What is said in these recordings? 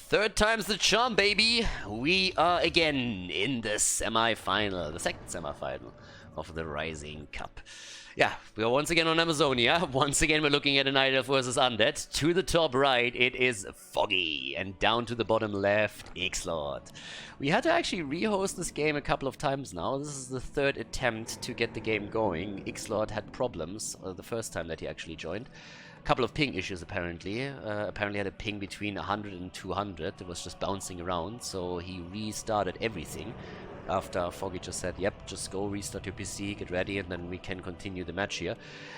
Third time's the charm, baby. We are again in the semi-final, the second semi-final of the Rising Cup. Yeah, we are once again on Amazonia. Once again, we're looking at an Night Elf versus Undead. To the top right, it is Foggy, and down to the bottom left, Ixlord. We had to actually rehost this game a couple of times now. This is the third attempt to get the game going. Ixlord had problems the first time that he actually joined. A couple of ping issues apparently. Apparently had a ping between 100 and 200. It was just bouncing around, so he restarted everything. After Foggy just said, yep, just go restart your PC, get ready, and then we can continue the match here.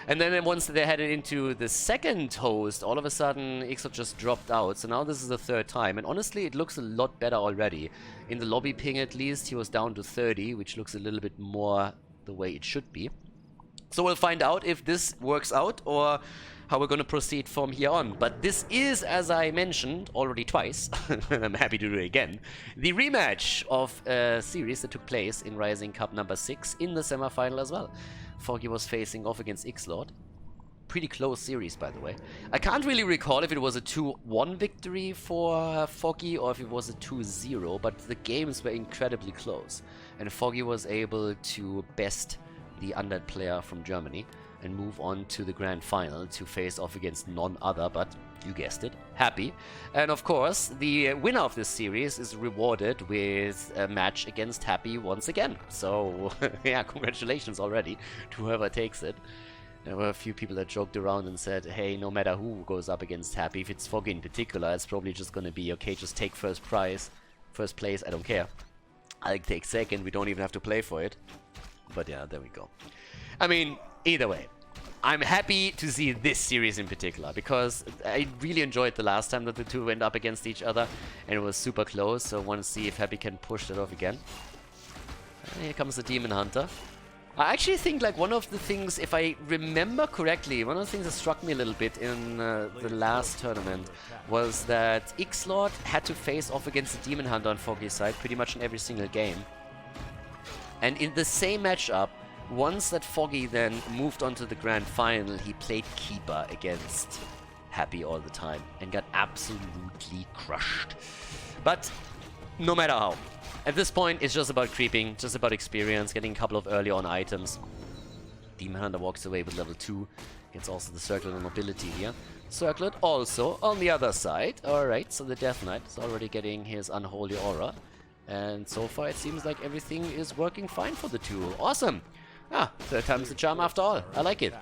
And then once they headed into the second host, all of a sudden Ixlord just dropped out. So now this is the third time, and honestly it looks a lot better already. In the lobby ping at least, he was down to 30, which looks a little bit more the way it should be. So we'll find out if this works out or how we're going to proceed from here on. But this is, as I mentioned already twice, and I'm happy to do it again, the rematch of a series that took place in Rising Cup number 6 in the semi-final as well. Foggy was facing off against Ixlord. Pretty close series, by the way. I can't really recall if it was a 2-1 victory for Foggy or if it was a 2-0, but the games were incredibly close. And Foggy was able to best the Undead player from Germany and move on to the grand final to face off against none other but, you guessed it, Happy. And of course, the winner of this series is rewarded with a match against Happy once again. So, yeah, congratulations already to whoever takes it. There were a few people that joked around and said, hey, no matter who goes up against Happy, if it's Foggy in particular, it's probably just gonna be, okay, just take first place, I don't care. I'll take second, we don't even have to play for it. But yeah, there we go. I mean, either way, I'm happy to see this series in particular, because I really enjoyed the last time that the two went up against each other, and it was super close, so I want to see if Happy can push that off again. Here comes the Demon Hunter. I actually think, like, one of the things, if I remember correctly, one of the things that struck me a little bit in the last tournament was that Ixlord had to face off against the Demon Hunter on Foggy's side pretty much in every single game. And in the same matchup, once that Foggy then moved on to the grand final, he played Keeper against Happy all the time and got absolutely crushed. But no matter how, at this point it's just about creeping, just about experience, getting a couple of early on items. Demon Hunter walks away with level 2, gets also the Circlet and Mobility here. Circlet also on the other side. Alright, so the Death Knight is already getting his Unholy Aura. And so far it seems like everything is working fine for the two. Awesome! Ah, third time's the charm after all. I like it.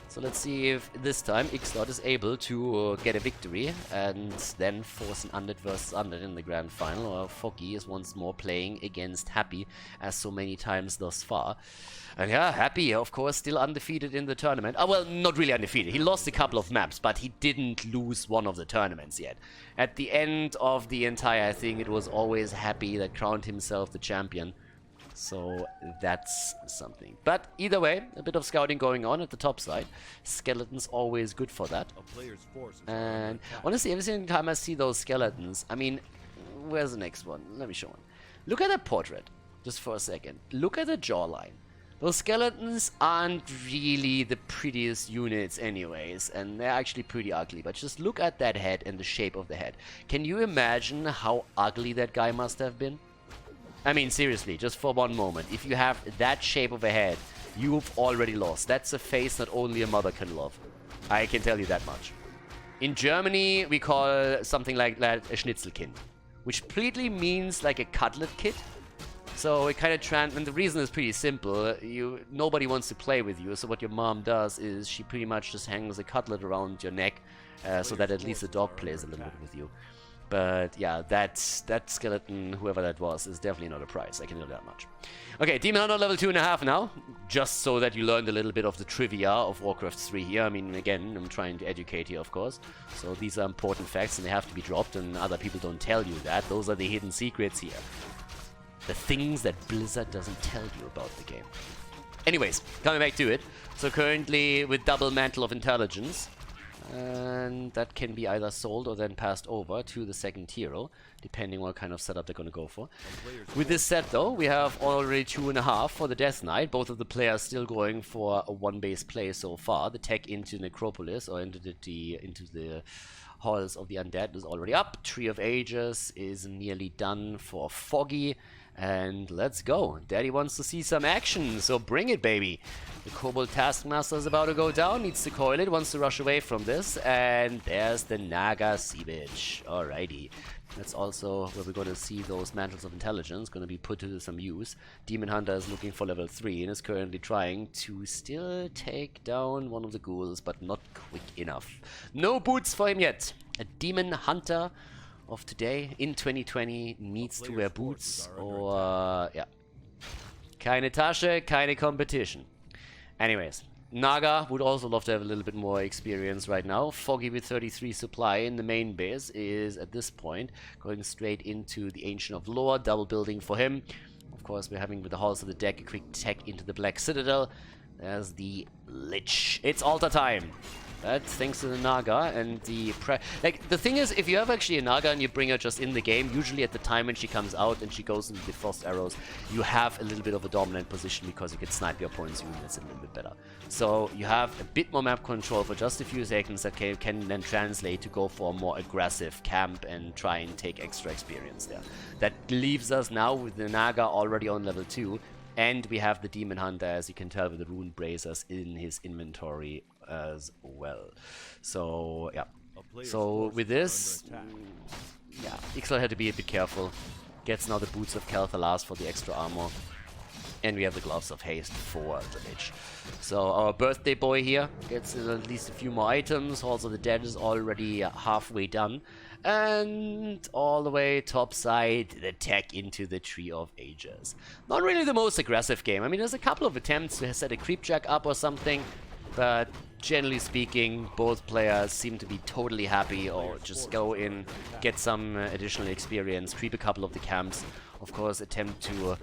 So let's see if this time Ixlord is able to get a victory and then force an Undead versus Undead in the grand final, or Foggy is once more playing against Happy as so many times thus far. And yeah, Happy, of course, still undefeated in the tournament. Oh, well, not really undefeated. He lost a couple of maps, but he didn't lose one of the tournaments yet. At the end of the entire thing, it was always Happy that crowned himself the champion. So that's something. But either way, a bit of scouting going on at the top side. Skeletons always good for that. And honestly, every single time I see those skeletons, I mean, where's the next one? Let me show one. Look at that portrait, just for a second. Look at the jawline. Those skeletons aren't really the prettiest units anyways, and they're actually pretty ugly. But just look at that head and the shape of the head. Can you imagine how ugly that guy must have been? I mean, seriously, just for one moment. If you have that shape of a head, you've already lost. That's a face that only a mother can love. I can tell you that much. In Germany, we call something like that a Schnitzelkind, which completely means like a cutlet kid. So it kind of and the reason is pretty simple. Nobody wants to play with you, so what your mom does is she pretty much just hangs a cutlet around your neck, so that at least the dog plays a little bit with you. But yeah, that skeleton, whoever that was, is definitely not a prize. I can tell you that much. Okay, Demon Hunter level 2.5 now. Just so that you learned a little bit of the trivia of Warcraft 3 here. I mean, again, I'm trying to educate here, of course. So these are important facts and they have to be dropped, and other people don't tell you that. Those are the hidden secrets here. The things that Blizzard doesn't tell you about the game. Anyways, coming back to it. So currently with double Mantle of Intelligence. And that can be either sold or then passed over to the second hero, depending on what kind of setup they're going to go for. With this set, though, we have already 2.5 for the Death Knight. Both of the players still going for a one-base play so far. The tech into Necropolis, or into the Halls of the Undead is already up. Tree of Ages is nearly done for Foggy. And let's go. Daddy wants to see some action, so bring it, baby. The Kobold Taskmaster is about to go down, needs to coil it, wants to rush away from this. And there's the Naga Sea Bitch. Alrighty. That's also where we're going to see those Mantles of Intelligence going to be put to some use. Demon Hunter is looking for level 3 and is currently trying to still take down one of the ghouls, but not quick enough. No boots for him yet. A Demon Hunter of today in 2020 needs to wear boots, or yeah, keine Tasche, keine competition. Anyways, Naga would also love to have a little bit more experience right now. Foggy with 33 supply in the main base is at this point going straight into the Ancient of Lore, double building for him. Of course, we're having with the Halls of the Deck a quick tech into the Black Citadel. There's the Lich. It's altar time. That's thanks to the Naga and the like, the thing is, if you have actually a Naga and you bring her just in the game, usually at the time when she comes out and she goes into the Frost Arrows, you have a little bit of a dominant position because you can snipe your opponent's units a little bit better. So you have a bit more map control for just a few seconds that can then translate to go for a more aggressive camp and try and take extra experience there. That leaves us now with the Naga already on level 2, and we have the Demon Hunter, as you can tell, with the Rune Bracers in his inventory as well. So yeah, so with this, yeah, Ixalan had to be a bit careful. Gets now the Boots of Kel'Thuzad for the extra armor, and we have the Gloves of Haste for the Lich. So our birthday boy here gets at least a few more items. Also the Dead is already halfway done, and all the way top side, the tech into the Tree of Ages. Not really the most aggressive game. I mean, there's a couple of attempts to set a Creepjack up or something, but generally speaking, both players seem to be totally happy or just go in, get some additional experience, creep a couple of the camps, of course attempt to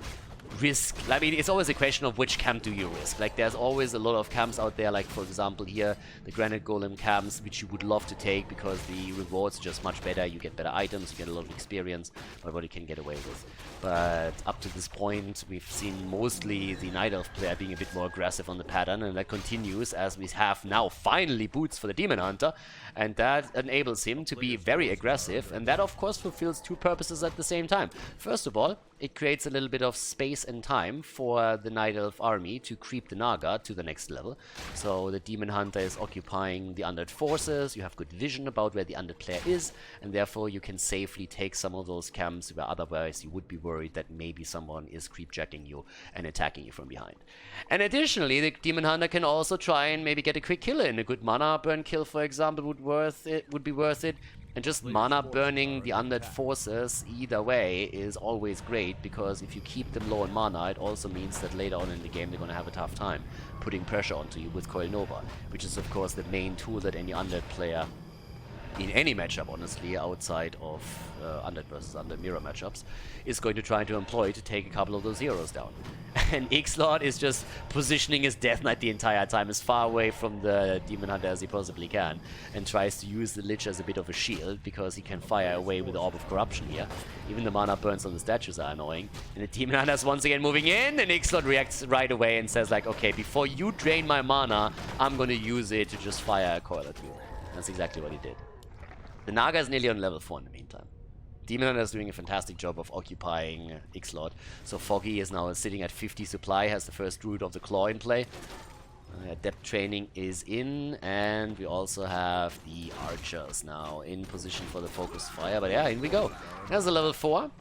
risk. I mean, it's always a question of which camp do you risk. Like, there's always a lot of camps out there, like for example here, the Granite Golem camps, which you would love to take because the rewards are just much better, you get better items, you get a lot of experience, but what you can get away with. But up to this point, we've seen mostly the Night Elf player being a bit more aggressive on the pattern, and that continues as we have now finally boots for the Demon Hunter, and that enables him to be very aggressive, and that of course fulfills two purposes at the same time. First of all, it creates a little bit of space and time for the Night Elf army to creep the Naga to the next level. So the Demon Hunter is occupying the Undead forces, you have good vision about where the Undead player is, and therefore you can safely take some of those camps where otherwise you would be worried that maybe someone is creepjacking you and attacking you from behind. And additionally, the Demon Hunter can also try and maybe get a quick kill in. A good mana burn kill, for example, would be worth it. And just mana burning the Undead forces either way is always great, because if you keep them low on mana, it also means that later on in the game they're going to have a tough time putting pressure onto you with Coil Nova, which is of course the main tool that any Undead player in any matchup, honestly, outside of Undead versus Undead mirror matchups, is going to try to employ to take a couple of those heroes down. And Ixalan is just positioning his Death Knight the entire time as far away from the Demon Hunter as he possibly can, and tries to use the Lich as a bit of a shield, because he can fire away with the Orb of Corruption here. Even the mana burns on the statues are annoying. And the Demon Hunter is once again moving in, and Ixalan reacts right away and says like, okay, before you drain my mana, I'm going to use it to just fire a coil at you. That's exactly what he did. The Naga is nearly on level 4 in the meantime. Demon Hunter is doing a fantastic job of occupying Ixalan. So Foggy is now sitting at 50 supply, has the first Root of the Claw in play. Adept training is in, and we also have the archers now in position for the focus fire. But yeah, in we go. There's a level 4.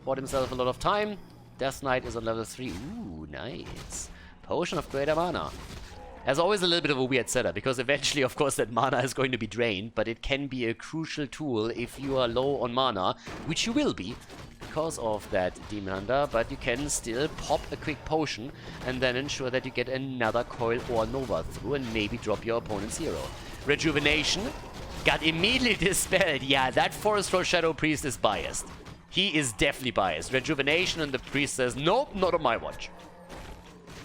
Bought himself a lot of time. Death Knight is on level 3. Ooh, nice. Potion of Greater Mana. As always, a little bit of a weird setup, because eventually, of course, that mana is going to be drained, but it can be a crucial tool if you are low on mana, which you will be because of that Demon Hunter, but you can still pop a quick potion and then ensure that you get another Coil or Nova through and maybe drop your opponent's hero. Rejuvenation got immediately dispelled. Yeah, that Forest Troll Shadow Priest is biased. He is definitely biased. Rejuvenation, and the Priest says, nope, not on my watch.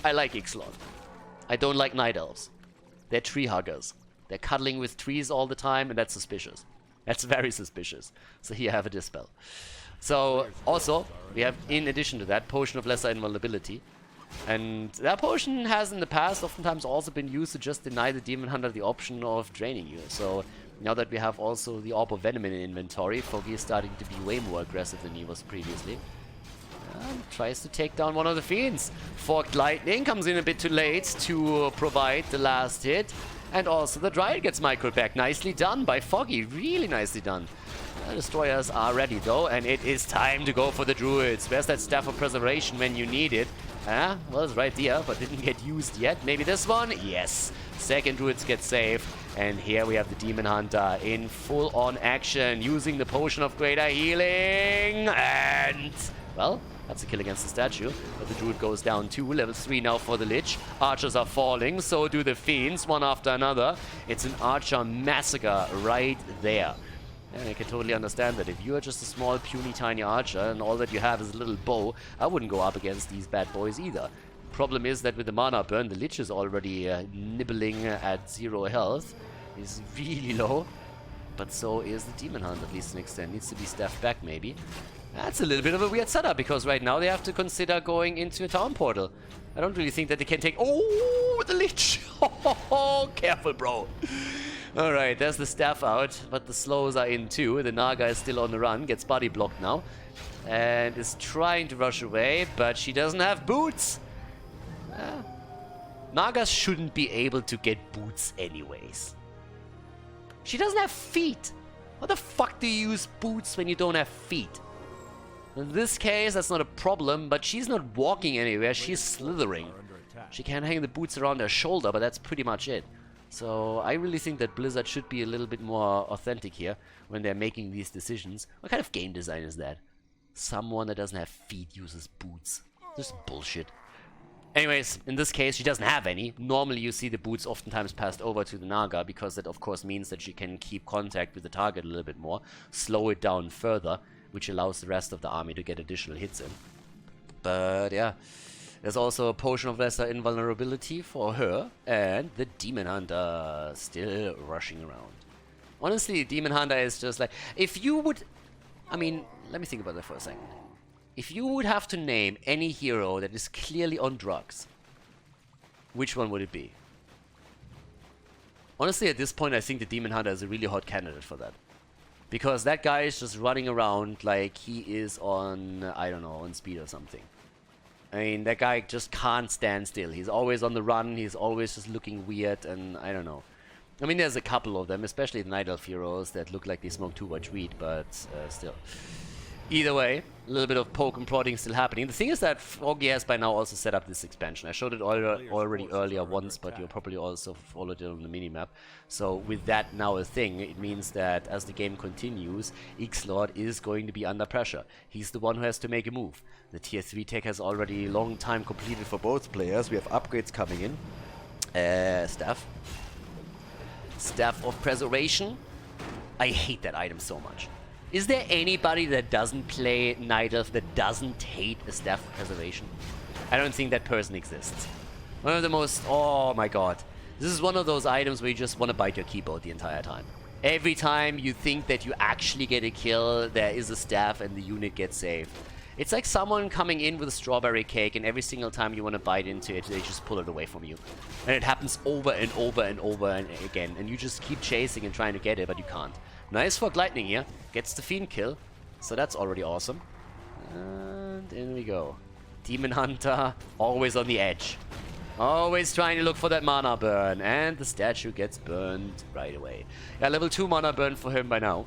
I like Ixalan. I don't like Night Elves. They're tree huggers. They're cuddling with trees all the time, and that's suspicious. That's very suspicious. So here I have a Dispel. So also, we have, in addition to that, Potion of Lesser Invulnerability. And that potion has in the past oftentimes also been used to just deny the Demon Hunter the option of draining you. So Now that we have also the Orb of Venom in inventory, Foggy is starting to be way more aggressive than he was previously. And tries to take down one of the Fiends. Forked Lightning comes in a bit too late to provide the last hit. And also the Dryad gets microed back. Nicely done by Foggy. Really nicely done. Destroyers are ready though, and it is time to go for the Druids. Where's that Staff of Preservation when you need it? Well, it's right there, but didn't get used yet. Maybe this one? Yes. Second Druids get saved. And here we have the Demon Hunter in full-on action, using the Potion of Greater Healing. And, well, that's a kill against the statue. But the Druid goes down too. Level 3 now for the Lich. Archers are falling, so do the Fiends, one after another. It's an Archer massacre right there. And I can totally understand that if you are just a small, puny, tiny archer and all that you have is a little bow, I wouldn't go up against these bad boys either. Problem is that with the mana burn, the Lich is already nibbling at 0 health. He's really low. But so is the Demon Hunter, at least to an extent. Needs to be staffed back, maybe. That's a little bit of a weird setup, because right now they have to consider going into a town portal. I don't really think that they can take... Oh, the Lich! Oh, careful, bro. Alright, there's the staff out, but the slows are in too. The Naga is still on the run, gets body blocked now. And is trying to rush away, but she doesn't have boots. Nagas shouldn't be able to get boots anyways. She doesn't have feet. What the fuck do you use boots when you don't have feet? In this case, that's not a problem, but she's not walking anywhere, she's slithering. She can hang the boots around her shoulder, but that's pretty much it. So I really think that Blizzard should be a little bit more authentic here when they're making these decisions. What kind of game design is that? Someone that doesn't have feet uses boots. Just bullshit. Anyways, in this case, she doesn't have any. Normally you see the boots oftentimes passed over to the Naga, because that of course means that she can keep contact with the target a little bit more, slow it down further, which allows the rest of the army to get additional hits in. But yeah, there's also a Potion of Lesser Invulnerability for her, and the Demon Hunter still rushing around. Honestly, Demon Hunter is just like, if you would... I mean, let me think about that for a second. If you would have to name any hero that is clearly on drugs, which one would it be? Honestly, at this point, I think the Demon Hunter is a really hot candidate for that. Because that guy is just running around like he is on, I don't know, on speed or something. I mean, that guy just can't stand still. He's always on the run, he's always just looking weird, and I don't know. I mean, there's a couple of them, especially the Night Elf heroes, that look like they smoke too much weed, but still. Either way, a little bit of poke and prodding still happening. The thing is that Foggy has by now also set up this expansion. I showed it already earlier once, but you probably also followed it on the minimap. So with that now a thing, it means that as the game continues, Ixlord is going to be under pressure. He's the one who has to make a move. The tier 3 tech has already long time completed for both players. We have upgrades coming in. Staff of Preservation. I hate that item so much. Is there anybody that doesn't play Night Elf that doesn't hate a Staff of Preservation? I don't think that person exists. One of the most... Oh my god. This is one of those items where you just want to bite your keyboard the entire time. Every time you think that you actually get a kill, there is a staff and the unit gets saved. It's like someone coming in with a strawberry cake, and every single time you want to bite into it, they just pull it away from you. And it happens over and over and over and again. And you just keep chasing and trying to get it, but you can't. Nice Forked Lightning here. Gets the Fiend kill. So that's already awesome. And in we go. Demon Hunter, always on the edge. Always trying to look for that mana burn. And the statue gets burned right away. Yeah, level 2 mana burn for him by now.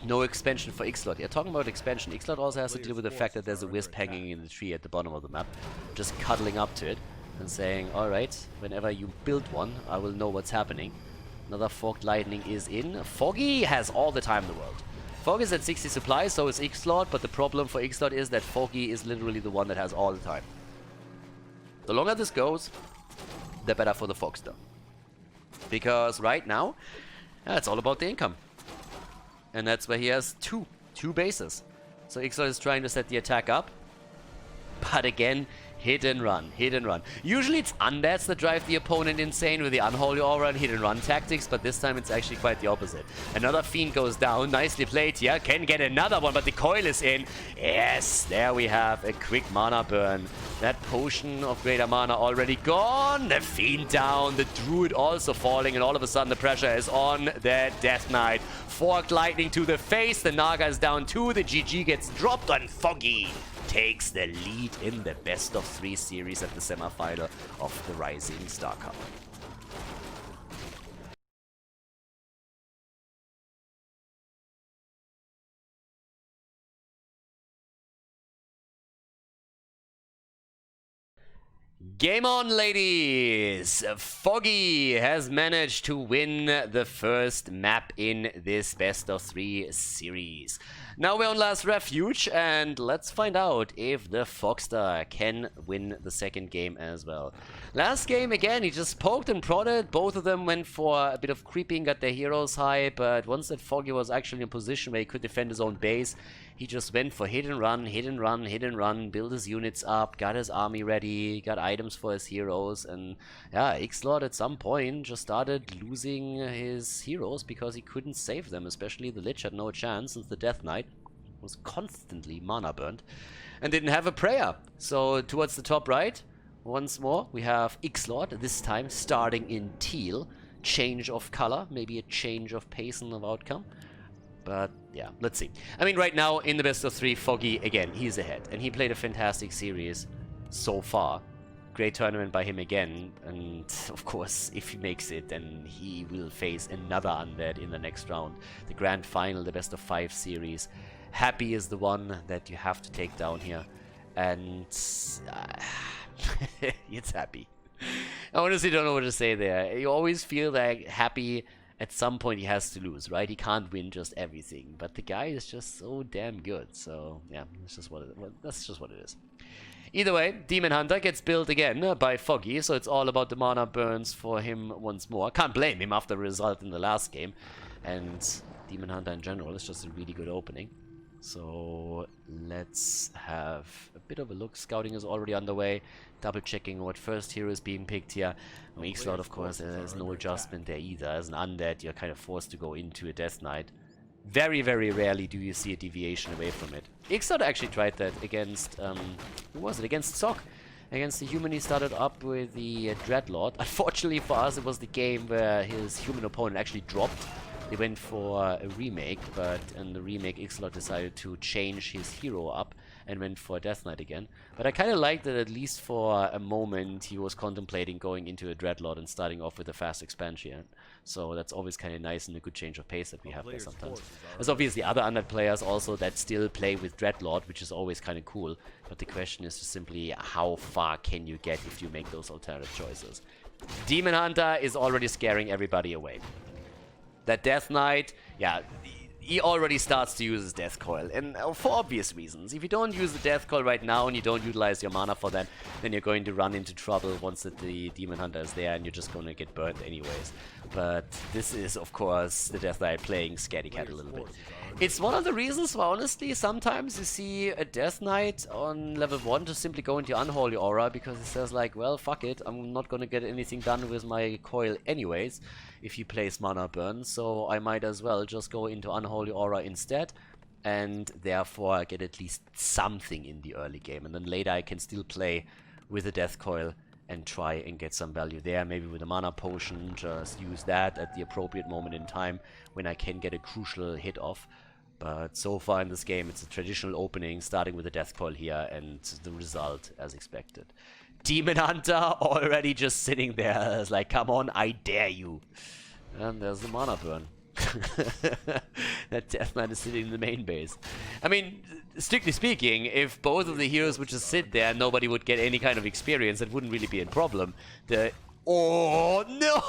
No expansion for Ixlord. Yeah, talking about expansion, Ixlord also has to deal with the fact that there's a wisp hanging in the tree at the bottom of the map. Just cuddling up to it and saying, alright, whenever you build one, I will know what's happening. Another Forked Lightning is in. Foggy has all the time in the world. Foggy is at 60 supply, so is Ixlord, but the problem for Ixlord is that Foggy is literally the one that has all the time. The longer this goes, the better for the Fogster. Because right now, it's all about the income. And that's where he has two bases. So Ixlord is trying to set the attack up. But again, Hit and run, hit and run. Usually it's undeads that drive the opponent insane with the unholy aura and hit and run tactics, but this time it's actually quite the opposite. Another fiend goes down, nicely played here. Can get another one, but the coil is in. Yes, there we have a quick mana burn. That potion of greater mana already gone. The fiend down, the druid also falling, and all of a sudden the pressure is on the Death Knight. Forked lightning to the face, the Naga is down too, the GG gets dropped on Foggy. Takes the lead in the best of 3 series at the semi-final of the Rising Star Cup. Game on, ladies! Foggy has managed to win the first map in this best of 3 series. Now we're on Last Refuge, and let's find out if the Fogstar can win the second game as well. Last game, again, he just poked and prodded. Both of them went for a bit of creeping, got their heroes high, but once that Foggy was actually in a position where he could defend his own base, he just went for hit and run, hit and run, hit and run, build his units up, got his army ready, got items for his heroes, and yeah, Ixlord at some point just started losing his heroes because he couldn't save them, especially the Lich had no chance since the Death Knight was constantly mana burnt and didn't have a prayer. So towards the top right, once more, we have Ixlord, this time starting in teal, change of color, maybe a change of pace and of outcome. But yeah, let's see. I mean, right now in the best of 3, Foggy, again, he's ahead. And he played a fantastic series so far. Great tournament by him again. And of course, if he makes it, then he will face another Undead in the next round. The grand final, the best of 5 series. Happy is the one that you have to take down here. And it's Happy. I honestly don't know what to say there. You always feel like Happy, at some point he has to lose, right? He can't win just everything, but the guy is just so damn good. So yeah, that's just what it is. Either way, Demon Hunter gets built again by Foggy, so it's all about the mana burns for him once more. Can't blame him after the result in the last game, and Demon Hunter in general is just a really good opening. So let's have a bit of a look. Scouting is already underway. Double checking what first hero is being picked here. Ixlord, of course, there's no adjustment there either. As an undead, you're kind of forced to go into a Death Knight. Very, very rarely do you see a deviation away from it. Ixlord actually tried that against, who was it? Against Sok. Against the human, he started up with the Dreadlord. Unfortunately for us, it was the game where his human opponent actually dropped. They went for a remake, but in the remake, Ixlord decided to change his hero up and went for a Death Knight again. But I kind of liked that at least for a moment he was contemplating going into a Dreadlord and starting off with a fast expansion. So that's always kind of nice and a good change of pace that we have there sometimes. There's obviously other Undead players also that still play with Dreadlord, which is always kind of cool. But the question is just simply how far can you get if you make those alternative choices. Demon Hunter is already scaring everybody away. That Death Knight, yeah, he already starts to use his Death Coil, and for obvious reasons. If you don't use the Death Coil right now and you don't utilize your mana for that, then you're going to run into trouble once that the Demon Hunter is there, and you're just going to get burned anyways. But this is, of course, the Death Knight playing Scaredy Cat a little bit. It's one of the reasons why, honestly, sometimes you see a Death Knight on level 1 just simply go into Unholy Aura, because it says like, well, fuck it, I'm not going to get anything done with my coil anyways if you place mana burn, so I might as well just go into Unholy Aura instead, and therefore get at least something in the early game, and then later I can still play with a Death Coil and try and get some value there, maybe with a mana potion, just use that at the appropriate moment in time when I can get a crucial hit off. But so far in this game, it's a traditional opening, starting with a Death Coil here, and the result as expected. Demon Hunter already just sitting there, it's like, come on, I dare you. And there's the mana burn. That Death Knight is sitting in the main base. I mean, strictly speaking, if both of the heroes would just sit there and nobody would get any kind of experience, it wouldn't really be a problem. Oh no!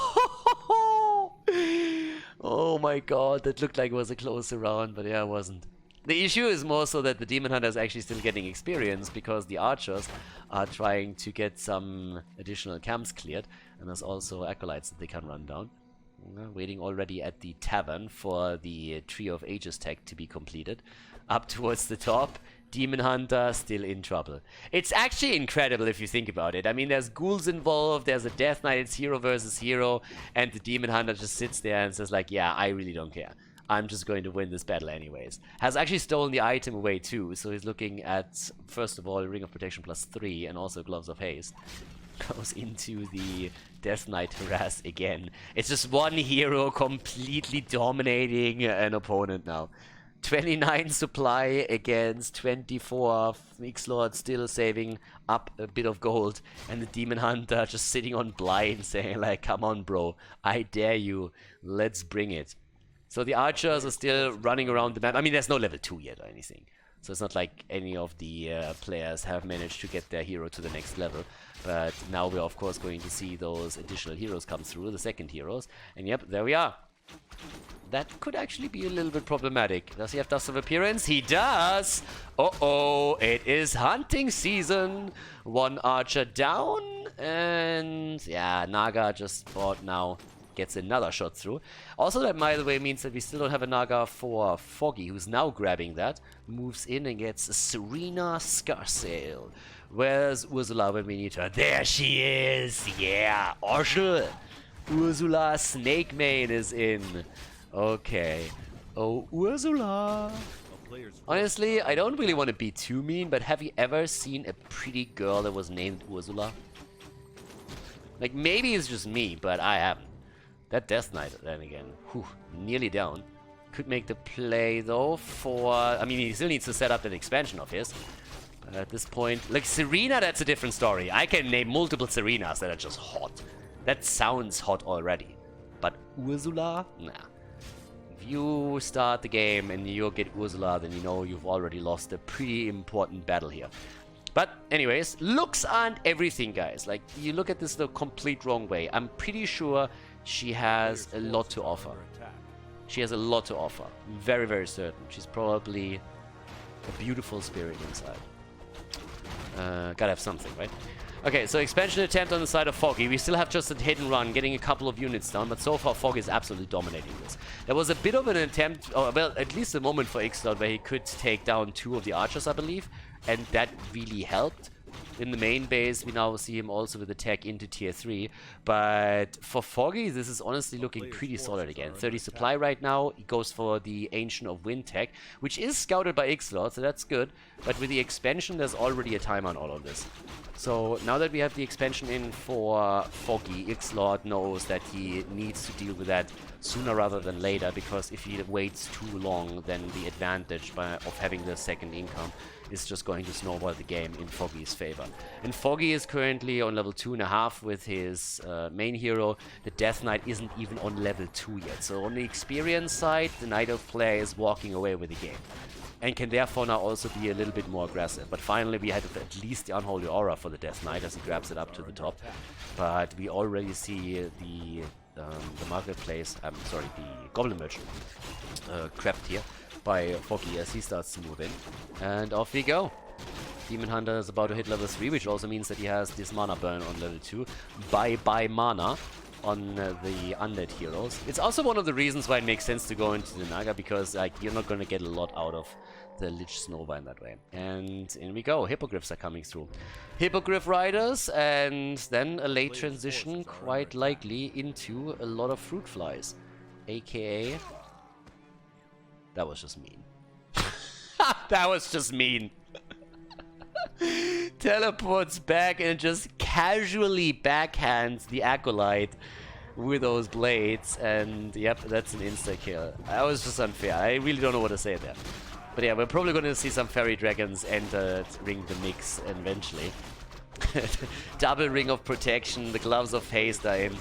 Oh my god, that looked like it was a close round, but yeah, it wasn't. The issue is more so that the Demon Hunter is actually still getting experience because the archers are trying to get some additional camps cleared, and there's also acolytes that they can run down. Waiting already at the tavern for the Trio of Ages tech to be completed. Up towards the top. Demon Hunter still in trouble. It's actually incredible if you think about it. I mean, there's ghouls involved, there's a Death Knight, it's hero versus hero, and the Demon Hunter just sits there and says like, yeah, I really don't care. I'm just going to win this battle anyways. Has actually stolen the item away too, so he's looking at, first of all, Ring of Protection +3 and also Gloves of Haste. Goes into the Death Knight harass again. It's just one hero completely dominating an opponent now. 29 supply against 24. Mixlord still saving up a bit of gold. And the Demon Hunter just sitting on blind saying like, come on bro, I dare you, let's bring it. So the archers are still running around the map. I mean, there's no level 2 yet or anything. So it's not like any of the players have managed to get their hero to the next level. But now we're of course going to see those additional heroes come through, the second heroes. And yep, there we are. That could actually be a little bit problematic. Does he have Dust of Appearance? He does! Uh-oh, it is hunting season. One archer down. And yeah, Naga just fought now. Gets another shot through. Also, that, by the way, means that we still don't have a Naga for Foggy, who's now grabbing that. Moves in and gets Serena Scarsail. Where's Ursula when we need her? There she is! Yeah! Orschel! Ursula Snake Mane is in. Okay. Oh, Ursula! Honestly, I don't really want to be too mean, but have you ever seen a pretty girl that was named Ursula? Like, maybe it's just me, but I haven't. That Death Knight, then again, whew, nearly down. Could make the play, though, for... I mean, he still needs to set up that expansion of his. But at this point... Like, Serena, that's a different story. I can name multiple Serenas that are just hot. That sounds hot already. But Ursula? Nah. If you start the game and you get Ursula, then you know you've already lost a pretty important battle here. But anyways, looks aren't everything, guys. Like, you look at this the complete wrong way. I'm pretty sure she has a lot to offer. She has a lot to offer. I'm very, very certain. She's probably a beautiful spirit inside. Gotta have something, right? Okay, so expansion attempt on the side of Foggy. We still have just a hit and run, getting a couple of units down, but so far Foggy is absolutely dominating this. There was a bit of an attempt, or well, at least a moment for Ixtlaut where he could take down 2 of the archers, I believe, and that really helped. In the main base, we now see him also with attack into tier 3. But for Foggy, this is honestly looking pretty solid again. 30 supply right now. He goes for the Ancient of Wind tech, which is scouted by Ixtlaut, so that's good. But with the expansion, there's already a timer on all of this. So now that we have the expansion in for Foggy, Ixtlaut knows that he needs to deal with that sooner rather than later, because if he waits too long, then the advantage of having the second income is just going to snowball the game in Foggy's favor. And Foggy is currently on level 2.5 with his main hero. The Death Knight isn't even on level 2 yet. So on the experience side, the Night Elf player is walking away with the game. And can therefore now also be a little bit more aggressive. But finally we had at least the Unholy Aura for the Death Knight as he grabs it up to the top. But we already see the marketplace, the Goblin Merchant crept here by Foggy as he starts to move in. And off we go. Demon Hunter is about to hit level 3, which also means that he has this mana burn on level 2. Bye mana on the undead heroes. It's also one of the reasons why it makes sense to go into the Naga, because like you're not going to get a lot out of the Lich Snowvine that way. And in we go. Hippogriffs are coming through. Hippogriff riders, and then a late transition, quite likely, into a lot of fruit flies. AKA... That was just mean. That was just mean. Teleports back and just casually backhands the Acolyte with those blades, and yep, that's an insta-kill. That was just unfair. I really don't know what to say there. But yeah, we're probably going to see some Fairy Dragons entering the mix eventually. Double Ring of Protection, the Gloves of Haste are in.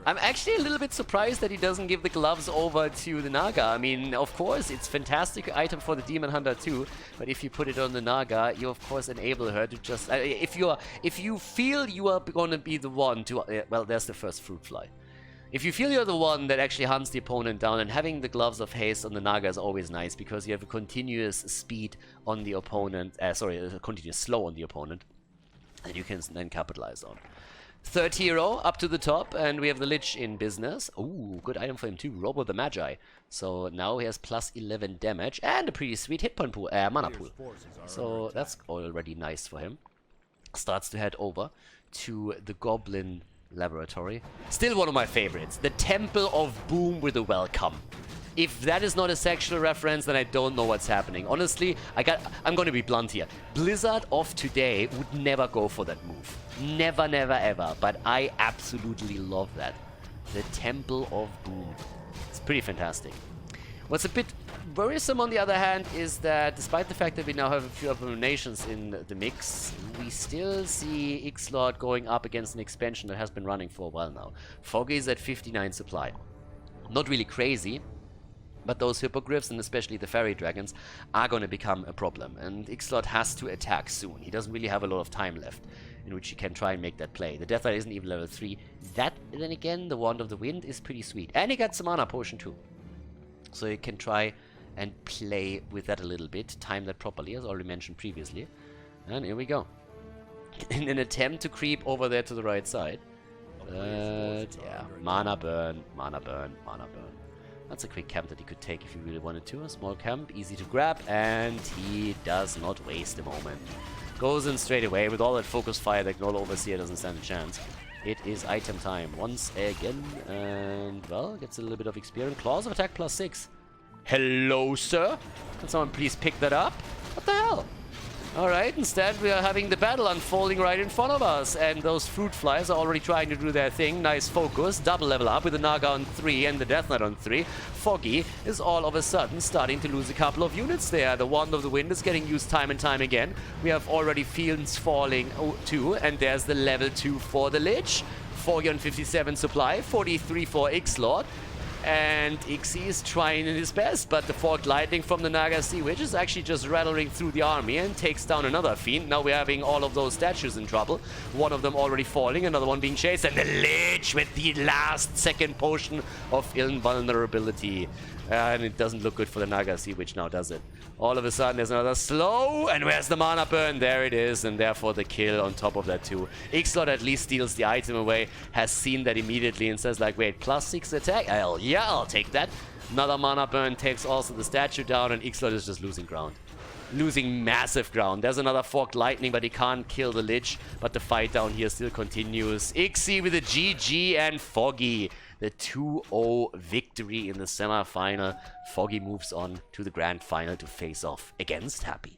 I'm actually a little bit surprised that he doesn't give the gloves over to the Naga. I mean, of course, it's a fantastic item for the Demon Hunter too, but if you put it on the Naga, you of course enable her to just... if you feel you are going to be the one to... well, there's the first fruit fly. If you feel you're the one that actually hunts the opponent down, and having the Gloves of Haste on the Naga is always nice, because you have a continuous speed on the opponent... a continuous slow on the opponent, that you can then capitalize on. Third hero up to the top, and we have the Lich in business. Ooh, good item for him too, Robo the Magi. So now he has plus 11 damage and a pretty sweet hit point pool, mana pool. So that's already nice for him. Starts to head over to the Goblin Laboratory. Still one of my favorites, the Temple of Boom with a welcome. If that is not a sexual reference, then I don't know what's happening. Honestly, I'm going to be blunt here. Blizzard of today would never go for that move. Never, never, ever. But I absolutely love that. The Temple of Boom. It's pretty fantastic. What's a bit worrisome, on the other hand, is that despite the fact that we now have a few abominations in the mix, we still see Ixlord going up against an expansion that has been running for a while now. Foggy is at 59 supply. Not really crazy, but those hippogriffs, and especially the fairy dragons, are going to become a problem. And Ixlord has to attack soon. He doesn't really have a lot of time left in which he can try and make that play. The Death Knight isn't even level 3. That, then again, the Wand of the Wind is pretty sweet. And he got some mana potion too. So you can try and play with that a little bit. Time that properly, as already mentioned previously. And here we go. In an attempt to creep over there to the right side. But yeah, mana burn, mana burn, mana burn. That's a quick camp that he could take if he really wanted to. A small camp, easy to grab, and he does not waste a moment. Goes in straight away with all that focus fire that Gnoll Overseer doesn't stand a chance. It is item time once again, and well, gets a little bit of experience. Claws of attack plus 6. Hello, sir? Can someone please pick that up? What the hell? Alright, instead we are having the battle unfolding right in front of us, and those fruit flies are already trying to do their thing. Nice focus, double level up with the Naga on 3 and the Death Knight on 3. Foggy is all of a sudden starting to lose a couple of units there. The Wand of the Wind is getting used time and time again. We have already Fields falling too, and there's the level 2 for the Lich. 457 supply, 43 for Ixlord. And Ixie is trying his best, but the Forked Lightning from the Naga Sea Witch is actually just rattling through the army and takes down another Fiend. Now we're having all of those statues in trouble. One of them already falling, another one being chased, and the Lich with the last second potion of invulnerability. And it doesn't look good for the Naga Sea Witch now, does it? All of a sudden there's another slow, and where's the mana burn? There it is, and therefore the kill on top of that too. Ixlord at least steals the item away, has seen that immediately and says like, wait, plus 6 attack? Hell yeah, I'll take that. Another mana burn takes also the statue down, and Ixlord is just losing ground. Losing massive ground. There's another Forked Lightning, but he can't kill the Lich, but the fight down here still continues. Ixie with a GG, and Foggy the 2-0 victory in the semi-final. Foggy moves on to the grand final to face off against Happy.